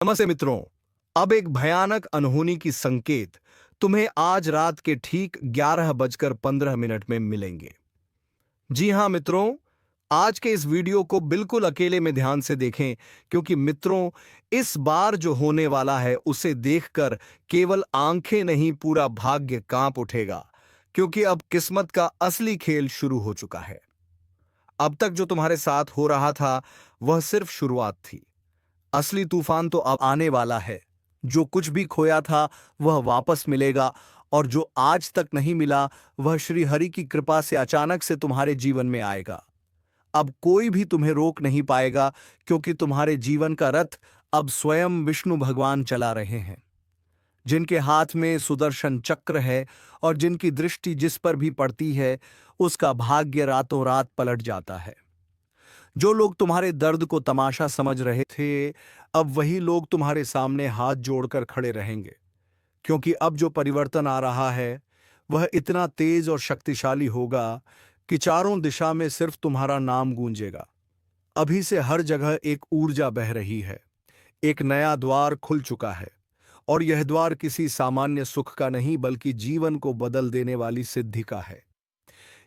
नमस्ते मित्रों। अब एक भयानक अनहोनी की संकेत तुम्हें आज रात के ठीक 11:15 में मिलेंगे। जी हां मित्रों, आज के इस वीडियो को बिल्कुल अकेले में ध्यान से देखें, क्योंकि मित्रों, इस बार जो होने वाला है उसे देखकर केवल आंखें नहीं, पूरा भाग्य कांप उठेगा। क्योंकि अब किस्मत का असली खेल शुरू हो चुका है। अब तक जो तुम्हारे साथ हो रहा था वह सिर्फ शुरुआत थी। असली तूफान तो अब आने वाला है। जो कुछ भी खोया था वह वापस मिलेगा, और जो आज तक नहीं मिला वह श्री हरि की कृपा से अचानक से तुम्हारे जीवन में आएगा। अब कोई भी तुम्हें रोक नहीं पाएगा, क्योंकि तुम्हारे जीवन का रथ अब स्वयं विष्णु भगवान चला रहे हैं, जिनके हाथ में सुदर्शन चक्र है और जिनकी दृष्टि जिस पर भी पड़ती है उसका भाग्य रातों रात पलट जाता है। जो लोग तुम्हारे दर्द को तमाशा समझ रहे थे, अब वही लोग तुम्हारे सामने हाथ जोड़कर खड़े रहेंगे, क्योंकि अब जो परिवर्तन आ रहा है वह इतना तेज और शक्तिशाली होगा कि चारों दिशा में सिर्फ तुम्हारा नाम गूंजेगा। अभी से हर जगह एक ऊर्जा बह रही है। एक नया द्वार खुल चुका है, और यह द्वार किसी सामान्य सुख का नहीं, बल्कि जीवन को बदल देने वाली सिद्धि का है।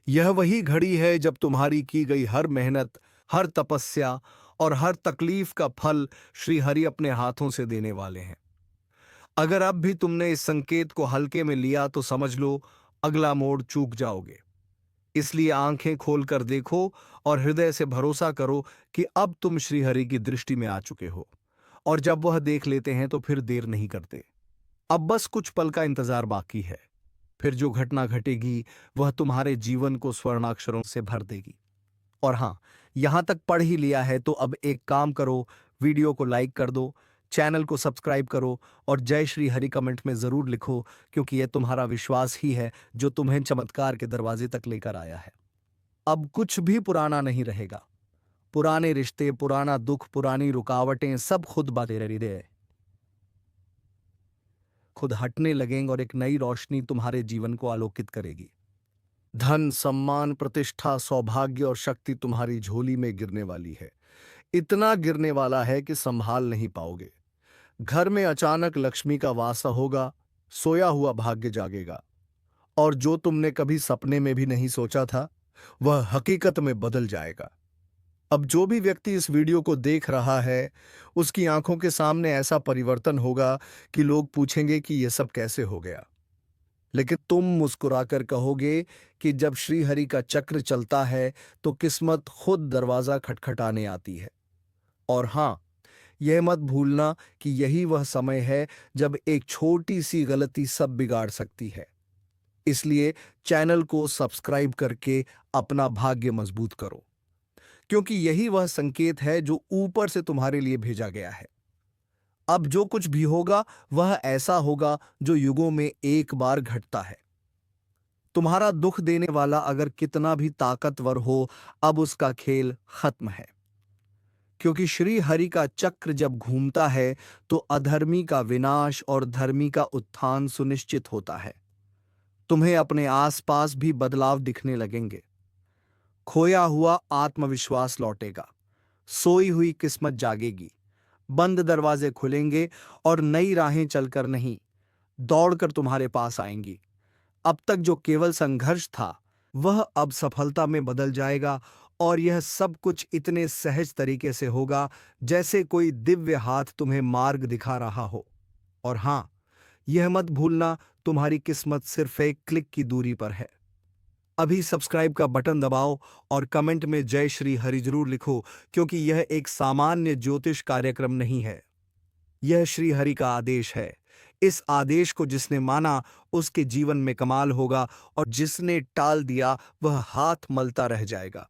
यह वही घड़ी है जब तुम्हारी की गई हर मेहनत, हर तपस्या और हर तकलीफ का फल श्री हरि अपने हाथों से देने वाले हैं। अगर अब भी तुमने इस संकेत को हल्के में लिया तो समझ लो, अगला मोड़ चूक जाओगे। इसलिए आंखें खोलकर देखो और हृदय से भरोसा करो कि अब तुम श्री हरि की दृष्टि में आ चुके हो, और जब वह देख लेते हैं तो फिर देर नहीं करते। अब बस कुछ पल का इंतजार बाकी है। फिर जो घटना घटेगी वह तुम्हारे जीवन को स्वर्णाक्षरों से भर देगी। और हाँ, यहां तक पढ़ ही लिया है तो अब एक काम करो, वीडियो को लाइक कर दो, चैनल को सब्सक्राइब करो और जय श्री हरि कमेंट में जरूर लिखो, क्योंकि यह तुम्हारा विश्वास ही है जो तुम्हें चमत्कार के दरवाजे तक लेकर आया है। अब कुछ भी पुराना नहीं रहेगा। पुराने रिश्ते, पुराना दुख, पुरानी रुकावटें सब खुद बातें खुद हटने लगेंगे, और एक नई रोशनी तुम्हारे जीवन को आलोकित करेगी। धन, सम्मान, प्रतिष्ठा, सौभाग्य और शक्ति तुम्हारी झोली में गिरने वाली है। इतना गिरने वाला है कि संभाल नहीं पाओगे। घर में अचानक लक्ष्मी का वास होगा, सोया हुआ भाग्य जागेगा, और जो तुमने कभी सपने में भी नहीं सोचा था वह हकीकत में बदल जाएगा। अब जो भी व्यक्ति इस वीडियो को देख रहा है उसकी आंखों के सामने ऐसा परिवर्तन होगा कि लोग पूछेंगे कि यह सब कैसे हो गया। लेकिन तुम मुस्कुराकर कहोगे कि जब श्री हरि का चक्र चलता है तो किस्मत खुद दरवाजा खटखटाने आती है। और हां, यह मत भूलना कि यही वह समय है जब एक छोटी सी गलती सब बिगाड़ सकती है। इसलिए चैनल को सब्सक्राइब करके अपना भाग्य मजबूत करो, क्योंकि यही वह संकेत है जो ऊपर से तुम्हारे लिए भेजा गया है। अब जो कुछ भी होगा वह ऐसा होगा जो युगों में एक बार घटता है। तुम्हारा दुख देने वाला अगर कितना भी ताकतवर हो, अब उसका खेल खत्म है। क्योंकि श्री हरि का चक्र जब घूमता है तो अधर्मी का विनाश और धर्मी का उत्थान सुनिश्चित होता है। तुम्हें अपने आसपास भी बदलाव दिखने लगेंगे। खोया हुआ आत्मविश्वास लौटेगा, सोई हुई किस्मत जागेगी, बंद दरवाजे खुलेंगे, और नई राहें चलकर नहीं, दौड़कर तुम्हारे पास आएंगी। अब तक जो केवल संघर्ष था वह अब सफलता में बदल जाएगा, और यह सब कुछ इतने सहज तरीके से होगा जैसे कोई दिव्य हाथ तुम्हें मार्ग दिखा रहा हो। और हां, यह मत भूलना, तुम्हारी किस्मत सिर्फ एक क्लिक की दूरी पर है। अभी सब्सक्राइब का बटन दबाओ और कमेंट में जय श्री हरि जरूर लिखो, क्योंकि यह एक सामान्य ज्योतिष कार्यक्रम नहीं है। यह श्री हरि का आदेश है। इस आदेश को जिसने माना उसके जीवन में कमाल होगा, और जिसने टाल दिया वह हाथ मलता रह जाएगा।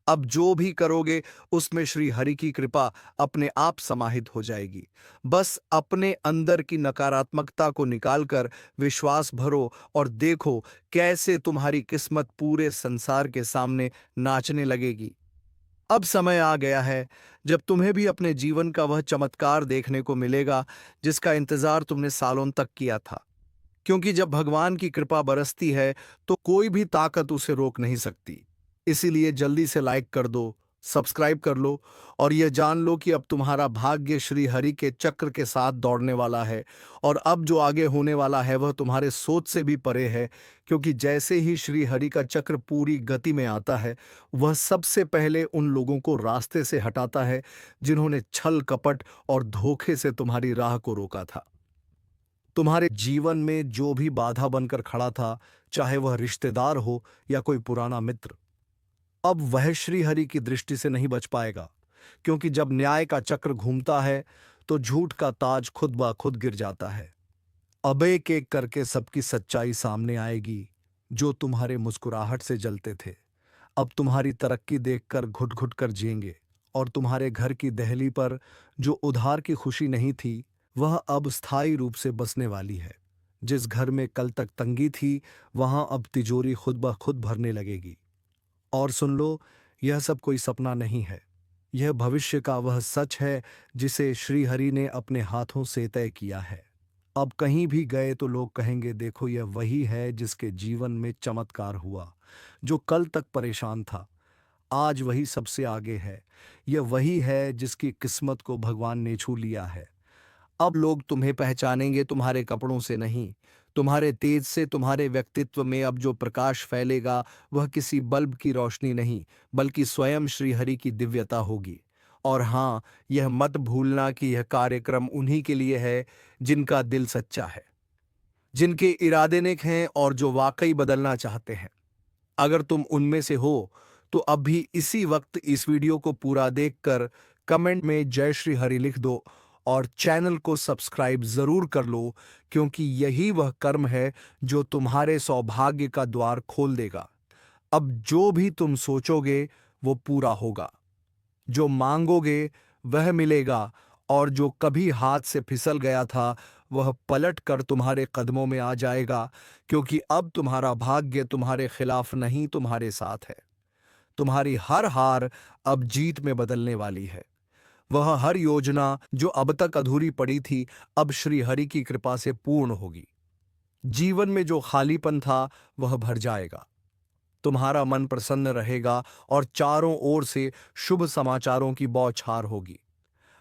अब जो भी करोगे उसमें श्री हरि की कृपा अपने आप समाहित हो जाएगी। बस अपने अंदर की नकारात्मकता को निकालकर विश्वास भरो और देखो कैसे तुम्हारी किस्मत पूरे संसार के सामने नाचने लगेगी। अब समय आ गया है जब तुम्हें भी अपने जीवन का वह चमत्कार देखने को मिलेगा जिसका इंतजार तुमने सालों तक किया था। क्योंकि जब भगवान की कृपा बरसती है तो कोई भी ताकत उसे रोक नहीं सकती। इसीलिए जल्दी से लाइक कर दो, सब्सक्राइब कर लो और यह जान लो कि अब तुम्हारा भाग्य श्री हरि के चक्र के साथ दौड़ने वाला है। और अब जो आगे होने वाला है वह तुम्हारे सोच से भी परे है, क्योंकि जैसे ही श्री हरि का चक्र पूरी गति में आता है, वह सबसे पहले उन लोगों को रास्ते से हटाता है जिन्होंने छल कपट और धोखे से तुम्हारी राह को रोका था। तुम्हारे जीवन में जो भी बाधा बनकर खड़ा था, चाहे वह रिश्तेदार हो या कोई पुराना मित्र, अब वह श्रीहरि की दृष्टि से नहीं बच पाएगा, क्योंकि जब न्याय का चक्र घूमता है तो झूठ का ताज खुद ब खुद गिर जाता है। अब एक एक करके सबकी सच्चाई सामने आएगी। जो तुम्हारे मुस्कुराहट से जलते थे, अब तुम्हारी तरक्की देखकर घुट घुट कर जिएंगे। और तुम्हारे घर की दहली पर जो उधार की खुशी नहीं थी, वह अब स्थायी रूप से बसने वाली है। जिस घर में कल तक तंगी थी, वहां अब तिजोरी खुद ब खुद भरने लगेगी। और सुन लो, यह सब कोई सपना नहीं है। यह भविष्य का वह सच है जिसे श्री हरि ने अपने हाथों से तय किया है। अब कहीं भी गए तो लोग कहेंगे, देखो यह वही है जिसके जीवन में चमत्कार हुआ। जो कल तक परेशान था, आज वही सबसे आगे है। यह वही है जिसकी किस्मत को भगवान ने छू लिया है। अब लोग तुम्हें पहचानेंगे तुम्हारे कपड़ों से नहीं, तुम्हारे तेज से। तुम्हारे व्यक्तित्व में अब जो प्रकाश फैलेगा वह किसी बल्ब की रोशनी नहीं, बल्कि स्वयं श्रीहरि की दिव्यता होगी। और हाँ, यह मत भूलना कि यह कार्यक्रम उन्हीं के लिए है जिनका दिल सच्चा है, जिनके इरादे नेक हैं और जो वाकई बदलना चाहते हैं। अगर तुम उनमें से हो तो अभी इसी वक्त इस वीडियो को पूरा देखकर कमेंट में जय श्री हरि लिख दो और चैनल को सब्सक्राइब जरूर कर लो, क्योंकि यही वह कर्म है जो तुम्हारे सौभाग्य का द्वार खोल देगा। अब जो भी तुम सोचोगे वो पूरा होगा, जो मांगोगे वह मिलेगा, और जो कभी हाथ से फिसल गया था वह पलट कर तुम्हारे कदमों में आ जाएगा, क्योंकि अब तुम्हारा भाग्य तुम्हारे खिलाफ नहीं, तुम्हारे साथ है। तुम्हारी हर हार अब जीत में बदलने वाली है। वह हर योजना जो अब तक अधूरी पड़ी थी, अब श्री हरि की कृपा से पूर्ण होगी। जीवन में जो खालीपन था वह भर जाएगा। तुम्हारा मन प्रसन्न रहेगा और चारों ओर से शुभ समाचारों की बौछार होगी।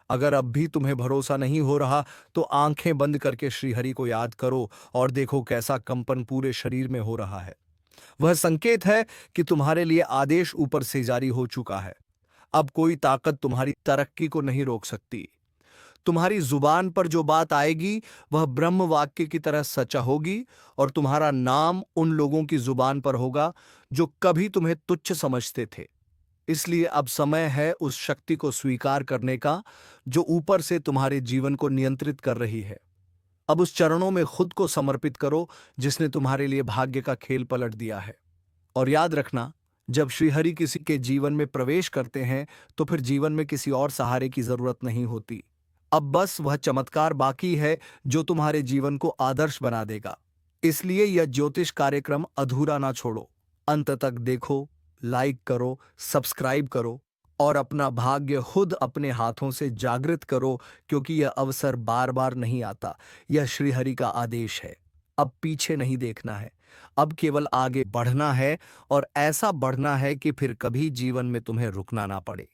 अगर अब भी तुम्हें भरोसा नहीं हो रहा तो आंखें बंद करके श्रीहरि को याद करो और देखो कैसा कंपन पूरे शरीर में हो रहा है। वह संकेत है कि तुम्हारे लिए आदेश ऊपर से जारी हो चुका है। अब कोई ताकत तुम्हारी तरक्की को नहीं रोक सकती। तुम्हारी जुबान पर जो बात आएगी वह ब्रह्म वाक्य की तरह सच्चा होगी, और तुम्हारा नाम उन लोगों की जुबान पर होगा जो कभी तुम्हें तुच्छ समझते थे। इसलिए अब समय है उस शक्ति को स्वीकार करने का जो ऊपर से तुम्हारे जीवन को नियंत्रित कर रही है। अब उस चरणों में खुद को समर्पित करो जिसने तुम्हारे लिए भाग्य का खेल पलट दिया है। और याद रखना, जब श्रीहरि किसी के जीवन में प्रवेश करते हैं तो फिर जीवन में किसी और सहारे की जरूरत नहीं होती। अब बस वह चमत्कार बाकी है जो तुम्हारे जीवन को आदर्श बना देगा। इसलिए यह ज्योतिष कार्यक्रम अधूरा ना छोड़ो, अंत तक देखो, लाइक करो, सब्सक्राइब करो और अपना भाग्य खुद अपने हाथों से जागृत करो, क्योंकि यह अवसर बार बार नहीं आता। यह श्रीहरि का आदेश है। अब पीछे नहीं देखना है, अब केवल आगे बढ़ना है, और ऐसा बढ़ना है कि फिर कभी जीवन में तुम्हें रुकना ना पड़े।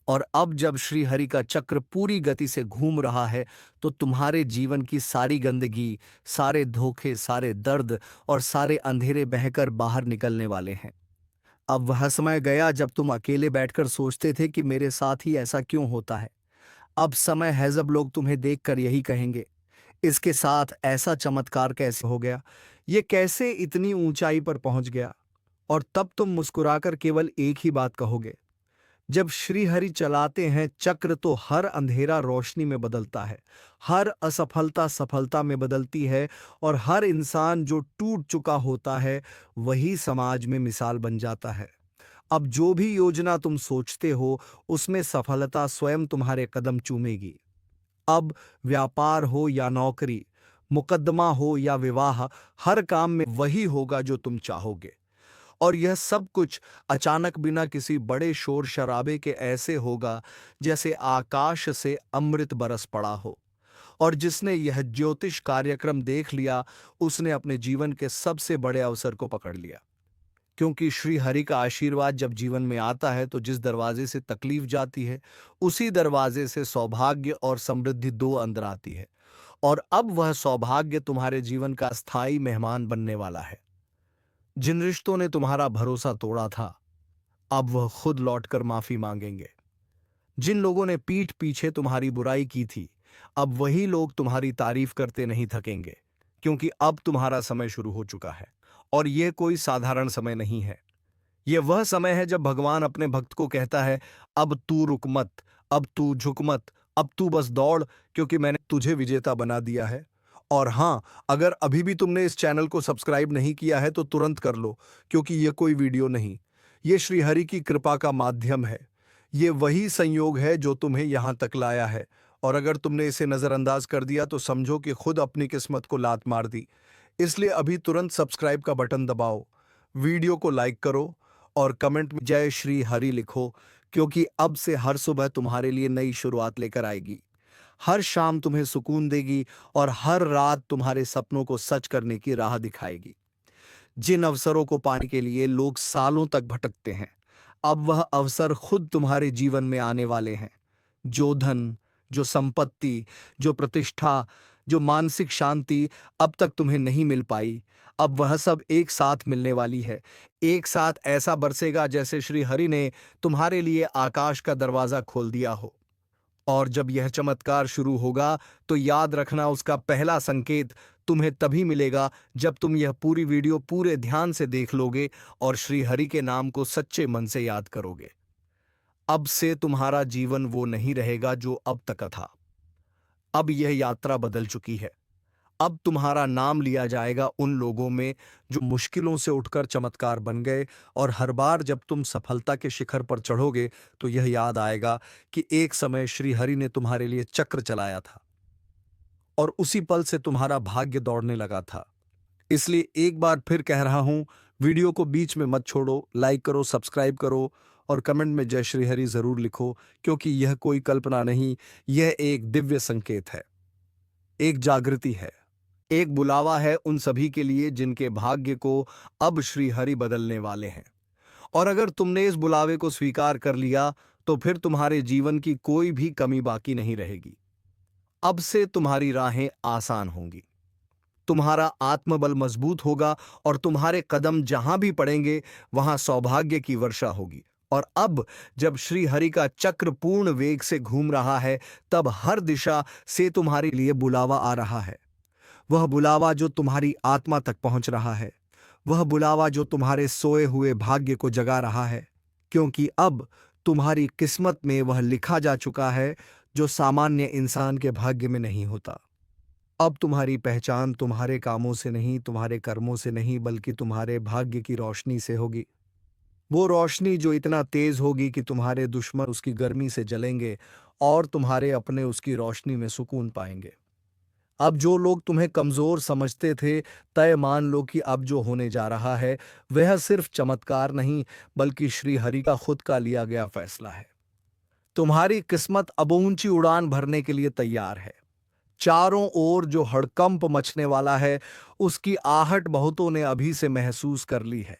और अब जब श्री हरि का चक्र पूरी गति से घूम रहा है तो तुम्हारे जीवन की सारी गंदगी, सारे धोखे, सारे दर्द और सारे अंधेरे बहकर बाहर निकलने वाले हैं। अब वह समय गया जब तुम अकेले बैठकर सोचते थे कि मेरे साथ ही ऐसा क्यों होता है। अब समय है जब लोग तुम्हें देखकर यही कहेंगे, इसके साथ ऐसा चमत्कार कैसे हो गया, ये कैसे इतनी ऊंचाई पर पहुंच गया। और तब तुम मुस्कुराकर केवल एक ही बात कहोगे, जब श्रीहरि चलाते हैं चक्र तो हर अंधेरा रोशनी में बदलता है, हर असफलता सफलता में बदलती है, और हर इंसान जो टूट चुका होता है वही समाज में मिसाल बन जाता है। अब जो भी योजना तुम सोचते हो उसमें सफलता स्वयं तुम्हारे कदम चूमेगी। अब व्यापार हो या नौकरी, मुकद्दमा हो या विवाह, हर काम में वही होगा जो तुम चाहोगे। और यह सब कुछ अचानक बिना किसी बड़े शोर शराबे के ऐसे होगा जैसे आकाश से अमृत बरस पड़ा हो। और जिसने यह ज्योतिष कार्यक्रम देख लिया उसने अपने जीवन के सबसे बड़े अवसर को पकड़ लिया, क्योंकि श्री हरि का आशीर्वाद जब जीवन में आता है तो जिस दरवाजे से तकलीफ जाती है, उसी दरवाजे से सौभाग्य और समृद्धि दो अंदर आती है। और अब वह सौभाग्य तुम्हारे जीवन का स्थायी मेहमान बनने वाला है। जिन रिश्तों ने तुम्हारा भरोसा तोड़ा था, अब वह खुद लौटकर माफी मांगेंगे। जिन लोगों ने पीठ पीछे तुम्हारी बुराई की थी, अब वही लोग तुम्हारी तारीफ करते नहीं थकेंगे, क्योंकि अब तुम्हारा समय शुरू हो चुका है। और यह कोई साधारण समय नहीं है। यह वह समय है जब भगवान अपने भक्त को कहता है, अब तू रुक मत, अब तू झुक मत, अब तू बस दौड़, क्योंकि मैंने तुझे विजेता बना दिया है। और हाँ, अगर अभी भी तुमने इस चैनल को सब्सक्राइब नहीं किया है तो तुरंत कर लो, क्योंकि यह कोई वीडियो नहीं, यह श्रीहरि की कृपा का माध्यम है। ये वही संयोग है जो तुम्हें यहां तक लाया है। और अगर तुमने इसे नजरअंदाज कर दिया तो समझो कि खुद अपनी किस्मत को लात मार दी। इसलिए अभी तुरंत सब्सक्राइब का बटन दबाओ, वीडियो को लाइक करो और कमेंट में जय श्री हरि लिखो, क्योंकि अब से हर सुबह तुम्हारे लिए नई शुरुआत लेकर आएगी। हर शाम तुम्हें सुकून देगी और हर रात तुम्हारे सपनों को सच करने की राह दिखाएगी। जिन अवसरों को पाने के लिए लोग सालों तक भटकते हैं, अब वह अवसर खुद तुम्हारे जीवन में आने वाले हैं। जो धन, जो संपत्ति, जो प्रतिष्ठा, जो मानसिक शांति अब तक तुम्हें नहीं मिल पाई, अब वह सब एक साथ मिलने वाली है। एक साथ ऐसा बरसेगा जैसे श्री हरि ने तुम्हारे लिए आकाश का दरवाजा खोल दिया हो। और जब यह चमत्कार शुरू होगा तो याद रखना, उसका पहला संकेत तुम्हें तभी मिलेगा जब तुम यह पूरी वीडियो पूरे ध्यान से देख लोगे और श्री हरि के नाम को सच्चे मन से याद करोगे। अब से तुम्हारा जीवन वो नहीं रहेगा जो अब तक था। अब यह यात्रा बदल चुकी है। अब तुम्हारा नाम लिया जाएगा उन लोगों में जो मुश्किलों से उठकर चमत्कार बन गए। और हर बार जब तुम सफलता के शिखर पर चढ़ोगे तो यह याद आएगा कि एक समय श्री हरि ने तुम्हारे लिए चक्र चलाया था और उसी पल से तुम्हारा भाग्य दौड़ने लगा था। इसलिए एक बार फिर कह रहा हूं, वीडियो को बीच में मत छोड़ो, लाइक करो, सब्सक्राइब करो और कमेंट में जय श्री हरि जरूर लिखो, क्योंकि यह कोई कल्पना नहीं, यह एक दिव्य संकेत है, एक जागृति है, एक बुलावा है उन सभी के लिए जिनके भाग्य को अब श्री हरि बदलने वाले हैं। और अगर तुमने इस बुलावे को स्वीकार कर लिया तो फिर तुम्हारे जीवन की कोई भी कमी बाकी नहीं रहेगी। अब से तुम्हारी राहें आसान होंगी, तुम्हारा आत्मबल मजबूत होगा और तुम्हारे कदम जहां भी पड़ेंगे वहां सौभाग्य की वर्षा होगी। और अब जब श्री हरि का चक्र पूर्ण वेग से घूम रहा है, तब हर दिशा से तुम्हारे लिए बुलावा आ रहा है। वह बुलावा जो तुम्हारी आत्मा तक पहुंच रहा है, वह बुलावा जो तुम्हारे सोए हुए भाग्य को जगा रहा है, क्योंकि अब तुम्हारी किस्मत में वह लिखा जा चुका है जो सामान्य इंसान के भाग्य में नहीं होता। अब तुम्हारी पहचान तुम्हारे कामों से नहीं, तुम्हारे कर्मों से नहीं, बल्कि तुम्हारे भाग्य की रोशनी से होगी। वो रोशनी जो इतना तेज होगी कि तुम्हारे दुश्मन उसकी गर्मी से जलेंगे और तुम्हारे अपने उसकी रोशनी में सुकून पाएंगे। अब जो लोग तुम्हें कमजोर समझते थे, तय मान लो कि अब जो होने जा रहा है वह सिर्फ चमत्कार नहीं, बल्कि श्री हरि का खुद का लिया गया फैसला है। तुम्हारी किस्मत अब ऊंची उड़ान भरने के लिए तैयार है। चारों ओर जो हड़कंप मचने वाला है, उसकी आहट बहुतों ने अभी से महसूस कर ली है,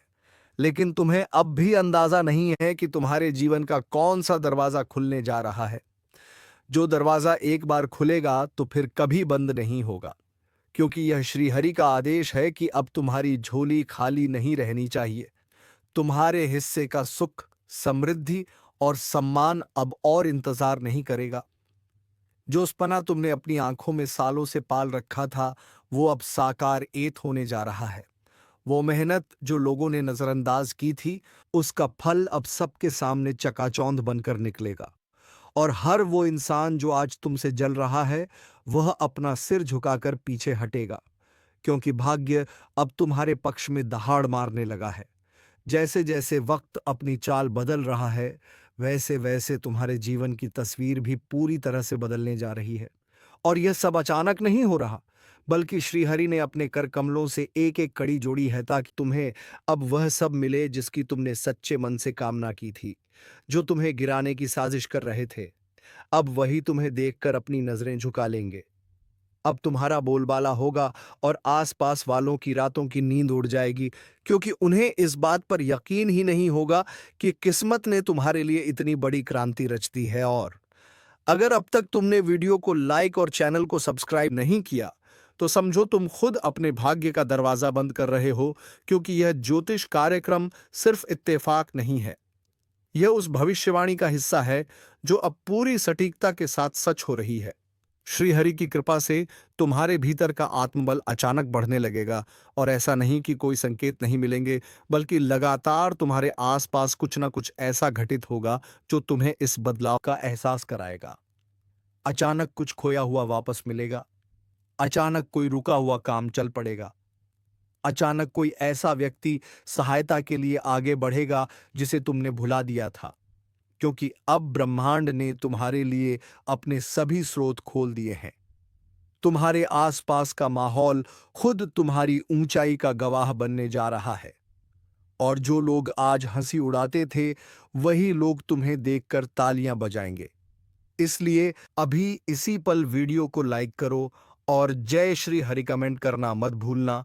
लेकिन तुम्हें अब भी अंदाजा नहीं है कि तुम्हारे जीवन का कौन सा दरवाजा खुलने जा रहा है। जो दरवाजा एक बार खुलेगा तो फिर कभी बंद नहीं होगा, क्योंकि यह श्री हरि का आदेश है कि अब तुम्हारी झोली खाली नहीं रहनी चाहिए। तुम्हारे हिस्से का सुख, समृद्धि और सम्मान अब और इंतजार नहीं करेगा। जो स्पना तुमने अपनी आंखों में सालों से पाल रखा था, वो अब साकार एत होने जा रहा है। वो मेहनत जो लोगों ने नजरअंदाज की थी, उसका फल अब सबके सामने चकाचौंध बनकर निकलेगा। और हर वो इंसान जो आज तुमसे जल रहा है, वह अपना सिर झुकाकर पीछे हटेगा, क्योंकि भाग्य अब तुम्हारे पक्ष में दहाड़ मारने लगा है। जैसे जैसे वक्त अपनी चाल बदल रहा है, वैसे वैसे तुम्हारे जीवन की तस्वीर भी पूरी तरह से बदलने जा रही है। और यह सब अचानक नहीं हो रहा, बल्कि श्रीहरि ने अपने कर कमलों से एक एक कड़ी जोड़ी है, ताकि तुम्हें अब वह सब मिले जिसकी तुमने सच्चे मन से कामना की थी। जो तुम्हें गिराने की साजिश कर रहे थे, अब वही तुम्हें देखकर अपनी नजरें झुका लेंगे। अब तुम्हारा बोलबाला होगा और आसपास वालों की रातों की नींद उड़ जाएगी, क्योंकि उन्हें इस बात पर यकीन ही नहीं होगा कि किस्मत ने तुम्हारे लिए इतनी बड़ी क्रांति रच दी है। और अगर अब तक तुमने वीडियो को लाइक और चैनल को सब्सक्राइब नहीं किया, तो समझो तुम खुद अपने भाग्य का दरवाजा बंद कर रहे हो, क्योंकि यह ज्योतिष कार्यक्रम सिर्फ इत्तेफाक नहीं है। यह उस भविष्यवाणी का हिस्सा है जो अब पूरी सटीकता के साथ सच हो रही है। श्री हरि की कृपा से तुम्हारे भीतर का आत्मबल अचानक बढ़ने लगेगा, और ऐसा नहीं कि कोई संकेत नहीं मिलेंगे, बल्कि लगातार तुम्हारे आसपास कुछ ना कुछ ऐसा घटित होगा जो तुम्हें इस बदलाव का एहसास कराएगा। अचानक कुछ खोया हुआ वापस मिलेगा, अचानक कोई रुका हुआ काम चल पड़ेगा, अचानक कोई ऐसा व्यक्ति सहायता के लिए आगे बढ़ेगा जिसे तुमने भुला दिया था, क्योंकि अब ब्रह्मांड ने तुम्हारे लिए अपने सभी स्रोत खोल दिए हैं। तुम्हारे आसपास का माहौल खुद तुम्हारी ऊंचाई का गवाह बनने जा रहा है, और जो लोग आज हंसी उड़ाते थे, वही लोग तुम्हें देखकर तालियां बजाएंगे। इसलिए अभी इसी पल वीडियो को लाइक करो और जय श्री हरि कमेंट करना मत भूलना,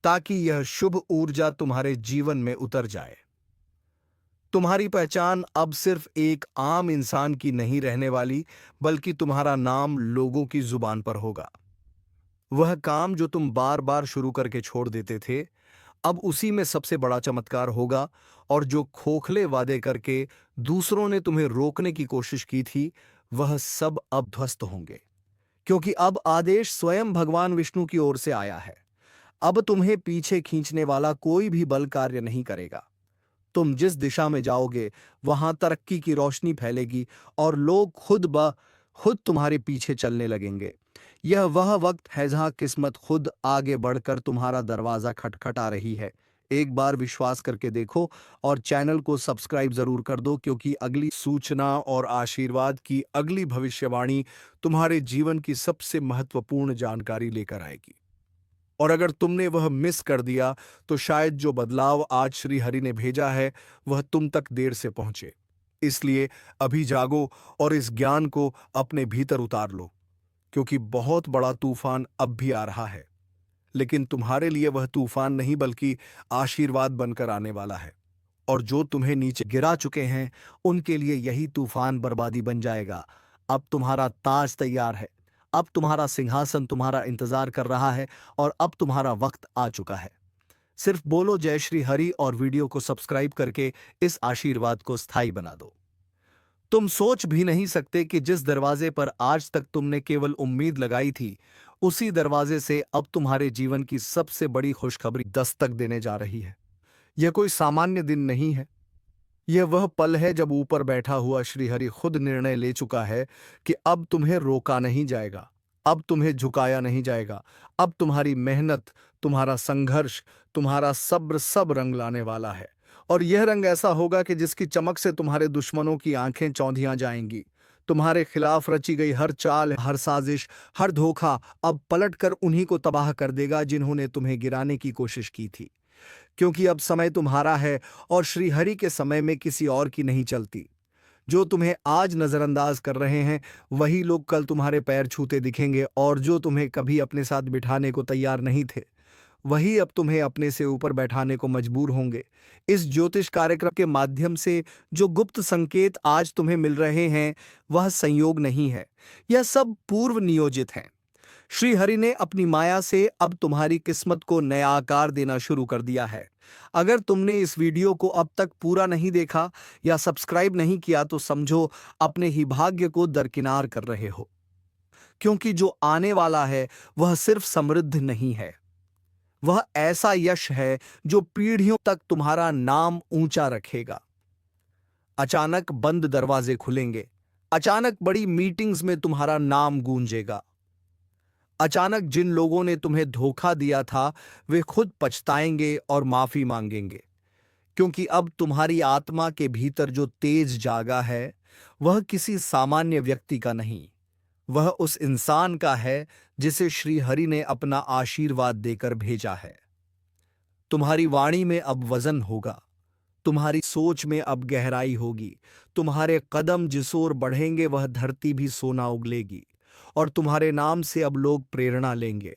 ताकि यह शुभ ऊर्जा तुम्हारे जीवन में उतर जाए। तुम्हारी पहचान अब सिर्फ एक आम इंसान की नहीं रहने वाली, बल्कि तुम्हारा नाम लोगों की जुबान पर होगा। वह काम जो तुम बार बार शुरू करके छोड़ देते थे, अब उसी में सबसे बड़ा चमत्कार होगा, और जो खोखले वादे करके दूसरों ने तुम्हें रोकने की कोशिश की थी, वह सब अब ध्वस्त होंगे, क्योंकि अब आदेश स्वयं भगवान विष्णु की ओर से आया है। अब तुम्हें पीछे खींचने वाला कोई भी बल कार्य नहीं करेगा। तुम जिस दिशा में जाओगे, वहां तरक्की की रोशनी फैलेगी, और लोग खुद ब खुद तुम्हारे पीछे चलने लगेंगे। यह वह वक्त है जहां किस्मत खुद आगे बढ़कर तुम्हारा दरवाजा खटखटा रही है। एक बार विश्वास करके देखो, और चैनल को सब्सक्राइब जरूर कर दो, क्योंकि अगली सूचना और आशीर्वाद की अगली भविष्यवाणी तुम्हारे जीवन की सबसे महत्वपूर्ण जानकारी लेकर आएगी। और अगर तुमने वह मिस कर दिया, तो शायद जो बदलाव आज श्री हरि ने भेजा है, वह तुम तक देर से पहुंचे। इसलिए अभी जागो और इस ज्ञान को अपने भीतर उतार लो, क्योंकि बहुत बड़ा तूफान अब भी आ रहा है। लेकिन तुम्हारे लिए वह तूफान नहीं, बल्कि आशीर्वाद बनकर आने वाला है। और जो तुम्हें नीचे गिरा चुके हैं, उनके लिए यही तूफान बर्बादी बन जाएगा। अब तुम्हारा ताज तैयार है, अब तुम्हारा सिंहासन तुम्हारा इंतजार कर रहा है, और अब तुम्हारा वक्त आ चुका है। सिर्फ बोलो जय श्री हरि और वीडियो को सब्सक्राइब करके इस आशीर्वाद को स्थायी बना दो। तुम सोच भी नहीं सकते कि जिस दरवाजे पर आज तक तुमने केवल उम्मीद लगाई थी, उसी दरवाजे से अब तुम्हारे जीवन की सबसे बड़ी खुशखबरी दस्तक देने जा रही है। यह कोई सामान्य दिन नहीं है। यह वह पल है जब ऊपर बैठा हुआ श्रीहरि खुद निर्णय ले चुका है कि अब तुम्हें रोका नहीं जाएगा, अब तुम्हें झुकाया नहीं जाएगा। अब तुम्हारी मेहनत, तुम्हारा संघर्ष, तुम्हारा सब्र सब रंग लाने वाला है। और यह रंग ऐसा होगा कि जिसकी चमक से तुम्हारे दुश्मनों की आंखें चौंधियां जाएंगी। तुम्हारे खिलाफ रची गई हर चाल, हर साजिश, हर धोखा अब पलटकर उन्हीं को तबाह कर देगा जिन्होंने तुम्हें गिराने की कोशिश की थी। क्योंकि अब समय तुम्हारा है, और श्रीहरि के समय में किसी और की नहीं चलती। जो तुम्हें आज नजरअंदाज कर रहे हैं, वही लोग कल तुम्हारे पैर छूते दिखेंगे, और जो तुम्हें कभी अपने साथ बिठाने को तैयार नहीं थे, वही अब तुम्हें अपने से ऊपर बैठाने को मजबूर होंगे। इस ज्योतिष कार्यक्रम के माध्यम से जो गुप्त संकेत आज तुम्हें मिल रहे हैं, वह संयोग नहीं है, यह सब पूर्व नियोजित हैं। श्री हरि ने अपनी माया से अब तुम्हारी किस्मत को नया आकार देना शुरू कर दिया है। अगर तुमने इस वीडियो को अब तक पूरा नहीं देखा या सब्सक्राइब नहीं किया, तो समझो अपने ही भाग्य को दरकिनार कर रहे हो, क्योंकि जो आने वाला है वह सिर्फ समृद्ध नहीं है, वह ऐसा यश है जो पीढ़ियों तक तुम्हारा नाम ऊंचा रखेगा। अचानक बंद दरवाजे खुलेंगे, अचानक बड़ी मीटिंग्स में तुम्हारा नाम गूंजेगा। अचानक जिन लोगों ने तुम्हें धोखा दिया था, वे खुद पछताएंगे और माफी मांगेंगे, क्योंकि अब तुम्हारी आत्मा के भीतर जो तेज जागा है, वह किसी सामान्य व्यक्ति का नहीं, वह उस इंसान का है जिसे श्री हरि ने अपना आशीर्वाद देकर भेजा है। तुम्हारी वाणी में अब वजन होगा, तुम्हारी सोच में अब गहराई होगी, तुम्हारे कदम जिस ओर बढ़ेंगे वह धरती भी सोना उगलेगी, और तुम्हारे नाम से अब लोग प्रेरणा लेंगे।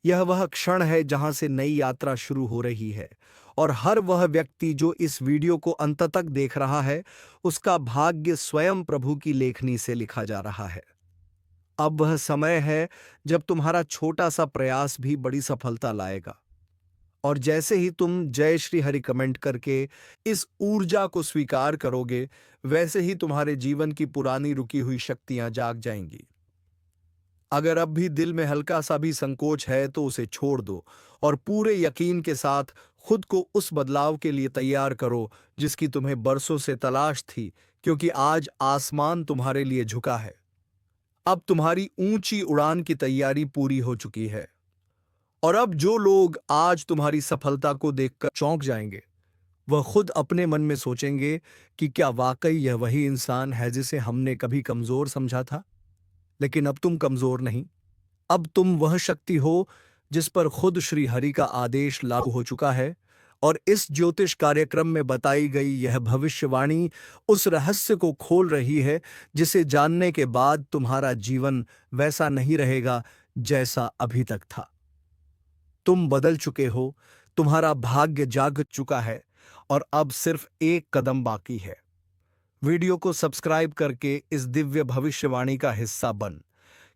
यह वह क्षण है जहां से नई यात्रा शुरू हो रही है, और हर वह व्यक्ति जो इस वीडियो को अंत तक देख रहा है, उसका भाग्य स्वयं प्रभु की लेखनी से लिखा जा रहा है। अब वह समय है जब तुम्हारा छोटा सा प्रयास भी बड़ी सफलता लाएगा। और जैसे ही तुम जय श्री हरि कमेंट करके इस ऊर्जा को स्वीकार करोगे, वैसे ही तुम्हारे जीवन की पुरानी रुकी हुई शक्तियां जाग जाएंगी। अगर अब भी दिल में हल्का सा भी संकोच है तो उसे छोड़ दो, और पूरे यकीन के साथ खुद को उस बदलाव के लिए तैयार करो जिसकी तुम्हें बरसों से तलाश थी, क्योंकि आज आसमान तुम्हारे लिए झुका है। अब तुम्हारी ऊंची उड़ान की तैयारी पूरी हो चुकी है। और अब जो लोग आज तुम्हारी सफलता को देखकर चौंक जाएंगे, वह खुद अपने मन में सोचेंगे कि क्या वाकई यह वही इंसान है जिसे हमने कभी कमजोर समझा था। लेकिन अब तुम कमजोर नहीं, अब तुम वह शक्ति हो जिस पर खुद श्री हरि का आदेश लागू हो चुका है। और इस ज्योतिष कार्यक्रम में बताई गई यह भविष्यवाणी उस रहस्य को खोल रही है जिसे जानने के बाद तुम्हारा जीवन वैसा नहीं रहेगा जैसा अभी तक था। तुम बदल चुके हो, तुम्हारा भाग्य जाग चुका है, और अब सिर्फ एक कदम बाकी है। वीडियो को सब्सक्राइब करके इस दिव्य भविष्यवाणी का हिस्सा बन,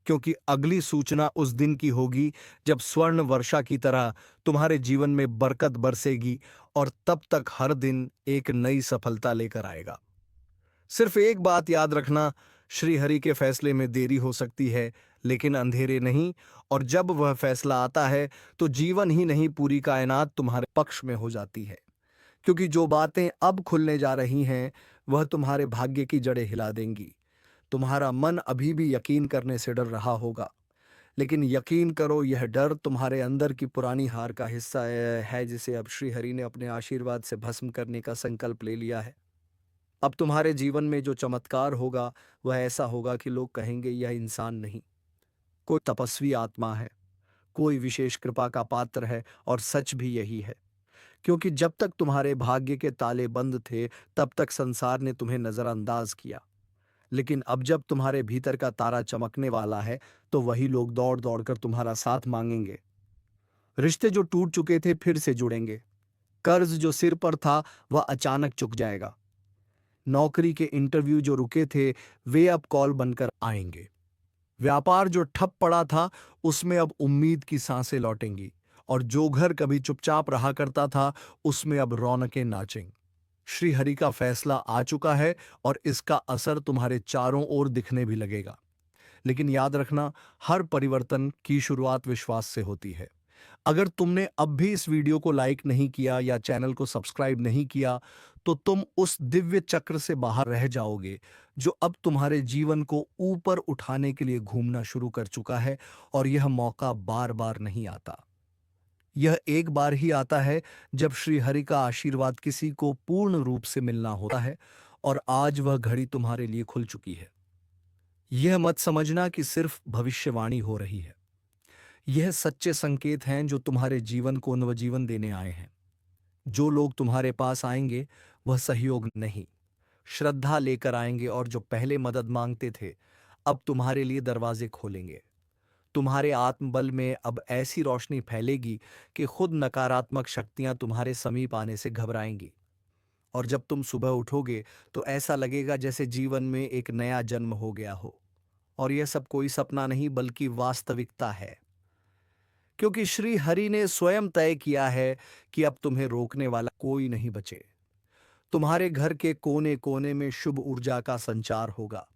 क्योंकि अगली सूचना उस दिन की होगी जब स्वर्ण वर्षा की तरह तुम्हारे जीवन में बरकत बरसेगी, और तब तक हर दिन एक नई सफलता लेकर आएगा। सिर्फ एक बात याद रखना, श्री हरि के फैसले में देरी हो सकती है, लेकिन अंधेरे नहीं। और जब वह फैसला आता है तो जीवन ही नहीं, पूरी कायनात तुम्हारे पक्ष में हो जाती है। क्योंकि जो बातें अब खुलने जा रही हैं, वह तुम्हारे भाग्य की जड़ें हिला देंगी। तुम्हारा मन अभी भी यकीन करने से डर रहा होगा, लेकिन यकीन करो, यह डर तुम्हारे अंदर की पुरानी हार का हिस्सा है जिसे अब श्री हरि ने अपने आशीर्वाद से भस्म करने का संकल्प ले लिया है। अब तुम्हारे जीवन में जो चमत्कार होगा, वह ऐसा होगा कि लोग कहेंगे यह इंसान नहीं, कोई तपस्वी आत्मा है, कोई विशेष कृपा का पात्र है। और सच भी यही है, क्योंकि जब तक तुम्हारे भाग्य के ताले बंद थे, तब तक संसार ने तुम्हें नजरअंदाज किया। लेकिन अब जब तुम्हारे भीतर का तारा चमकने वाला है, तो वही लोग दौड़ दौड़ कर तुम्हारा साथ मांगेंगे। रिश्ते जो टूट चुके थे फिर से जुड़ेंगे, कर्ज जो सिर पर था वह अचानक चुक जाएगा, नौकरी के इंटरव्यू जो रुके थे वे अब कॉल बनकर आएंगे, व्यापार जो ठप पड़ा था उसमें अब उम्मीद की सांसें लौटेंगी, और जो घर कभी चुपचाप रहा करता था उसमें अब रौनकें नाचेंगी। श्री हरि का फैसला आ चुका है, और इसका असर तुम्हारे चारों ओर दिखने भी लगेगा। लेकिन याद रखना, हर परिवर्तन की शुरुआत विश्वास से होती है। अगर तुमने अब भी इस वीडियो को लाइक नहीं किया या चैनल को सब्सक्राइब नहीं किया, तो तुम उस दिव्य चक्र से बाहर रह जाओगे जो अब तुम्हारे जीवन को ऊपर उठाने के लिए घूमना शुरू कर चुका है। और यह मौका बार बार नहीं आता, यह एक बार ही आता है जब श्री हरि का आशीर्वाद किसी को पूर्ण रूप से मिलना होता है। और आज वह घड़ी तुम्हारे लिए खुल चुकी है। यह मत समझना कि सिर्फ भविष्यवाणी हो रही है, यह सच्चे संकेत हैं जो तुम्हारे जीवन को नवजीवन देने आए हैं। जो लोग तुम्हारे पास आएंगे वह सहयोग नहीं, श्रद्धा लेकर आएंगे, और जो पहले मदद मांगते थे अब तुम्हारे लिए दरवाजे खोलेंगे। तुम्हारे आत्मबल में अब ऐसी रोशनी फैलेगी कि खुद नकारात्मक शक्तियां तुम्हारे समीप आने से घबराएंगी। और जब तुम सुबह उठोगे तो ऐसा लगेगा जैसे जीवन में एक नया जन्म हो गया हो, और यह सब कोई सपना नहीं बल्कि वास्तविकता है। क्योंकि श्री हरि ने स्वयं तय किया है कि अब तुम्हें रोकने वाला कोई नहीं बचे। तुम्हारे घर के कोने कोने में शुभ ऊर्जा का संचार होगा।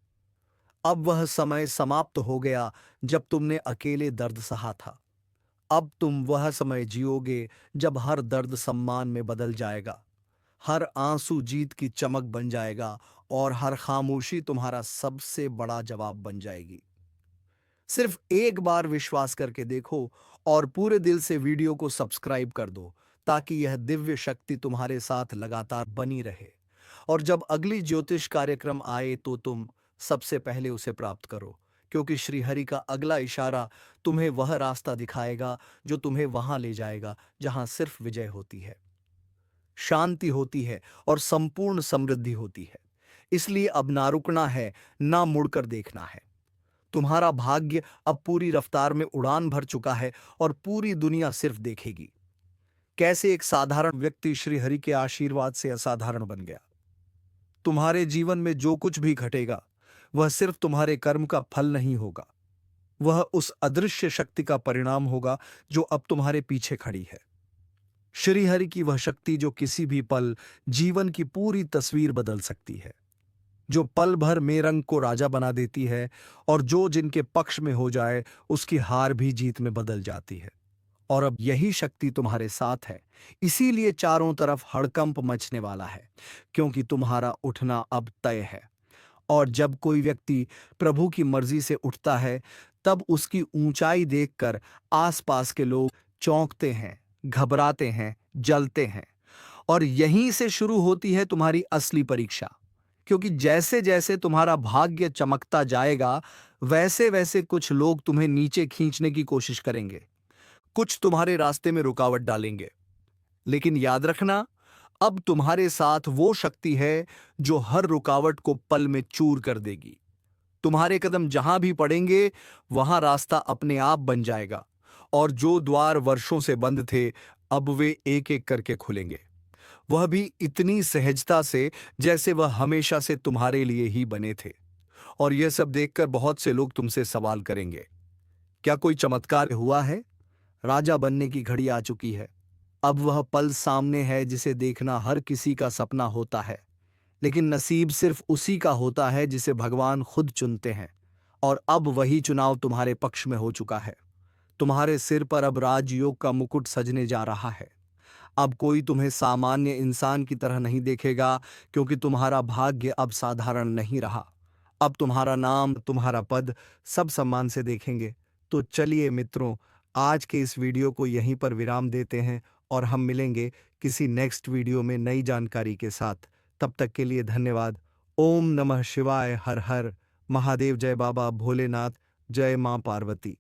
अब वह समय समाप्त हो गया जब तुमने अकेले दर्द सहा था। अब तुम वह समय जियोगे जब हर दर्द सम्मान में बदल जाएगा, हर आंसू जीत की चमक बन जाएगा, और हर खामोशी तुम्हारा सबसे बड़ा जवाब बन जाएगी। सिर्फ एक बार विश्वास करके देखो, और पूरे दिल से वीडियो को सब्सक्राइब कर दो, ताकि यह दिव्य शक्ति तुम्हारे साथ लगातार बनी रहे। और जब अगली ज्योतिष कार्यक्रम आए तो तुम सबसे पहले उसे प्राप्त करो, क्योंकि श्री हरि का अगला इशारा तुम्हें वह रास्ता दिखाएगा जो तुम्हें वहां ले जाएगा जहां सिर्फ विजय होती है, शांति होती है, और संपूर्ण समृद्धि होती है। इसलिए अब ना रुकना है, ना मुड़कर देखना है। तुम्हारा भाग्य अब पूरी रफ्तार में उड़ान भर चुका है और पूरी दुनिया सिर्फ देखेगी कैसे एक साधारण व्यक्ति श्री हरि के आशीर्वाद से असाधारण बन गया। तुम्हारे जीवन में जो कुछ भी घटेगा वह सिर्फ तुम्हारे कर्म का फल नहीं होगा, वह उस अदृश्य शक्ति का परिणाम होगा जो अब तुम्हारे पीछे खड़ी है। श्री हरि की वह शक्ति जो किसी भी पल जीवन की पूरी तस्वीर बदल सकती है, जो पल भर में रंग को राजा बना देती है और जो जिनके पक्ष में हो जाए उसकी हार भी जीत में बदल जाती है। और अब यही शक्ति तुम्हारे साथ है, इसीलिए चारों तरफ हड़कंप मचने वाला है, क्योंकि तुम्हारा उठना अब तय है। और जब कोई व्यक्ति प्रभु की मर्जी से उठता है तब उसकी ऊंचाई देखकर आसपास के लोग चौंकते हैं, घबराते हैं, जलते हैं। और यहीं से शुरू होती है तुम्हारी असली परीक्षा, क्योंकि जैसे जैसे तुम्हारा भाग्य चमकता जाएगा वैसे वैसे कुछ लोग तुम्हें नीचे खींचने की कोशिश करेंगे, कुछ तुम्हारे रास्ते में रुकावट डालेंगे। लेकिन याद रखना, अब तुम्हारे साथ वो शक्ति है जो हर रुकावट को पल में चूर कर देगी। तुम्हारे कदम जहां भी पड़ेंगे वहां रास्ता अपने आप बन जाएगा और जो द्वार वर्षों से बंद थे अब वे एक एक करके खुलेंगे, वह भी इतनी सहजता से जैसे वह हमेशा से तुम्हारे लिए ही बने थे। और यह सब देखकर बहुत से लोग तुमसे सवाल करेंगे, क्या कोई चमत्कार हुआ है? राजा बनने की घड़ी आ चुकी है। अब वह पल सामने है जिसे देखना हर किसी का सपना होता है, लेकिन नसीब सिर्फ उसी का होता है जिसे भगवान खुद चुनते हैं। और अब वही चुनाव तुम्हारे पक्ष में हो चुका है। तुम्हारे सिर पर अब राजयोग का मुकुट सजने जा रहा है। अब कोई तुम्हें सामान्य इंसान की तरह नहीं देखेगा, क्योंकि तुम्हारा भाग्य अब साधारण नहीं रहा। अब तुम्हारा नाम, तुम्हारा पद सब सम्मान से देखेंगे। तो चलिए मित्रों, आज के इस वीडियो को यहीं पर विराम देते हैं और हम मिलेंगे किसी नेक्स्ट वीडियो में नई जानकारी के साथ। तब तक के लिए धन्यवाद। ओम नमः शिवाय। हर हर महादेव। जय बाबा भोलेनाथ। जय मां पार्वती।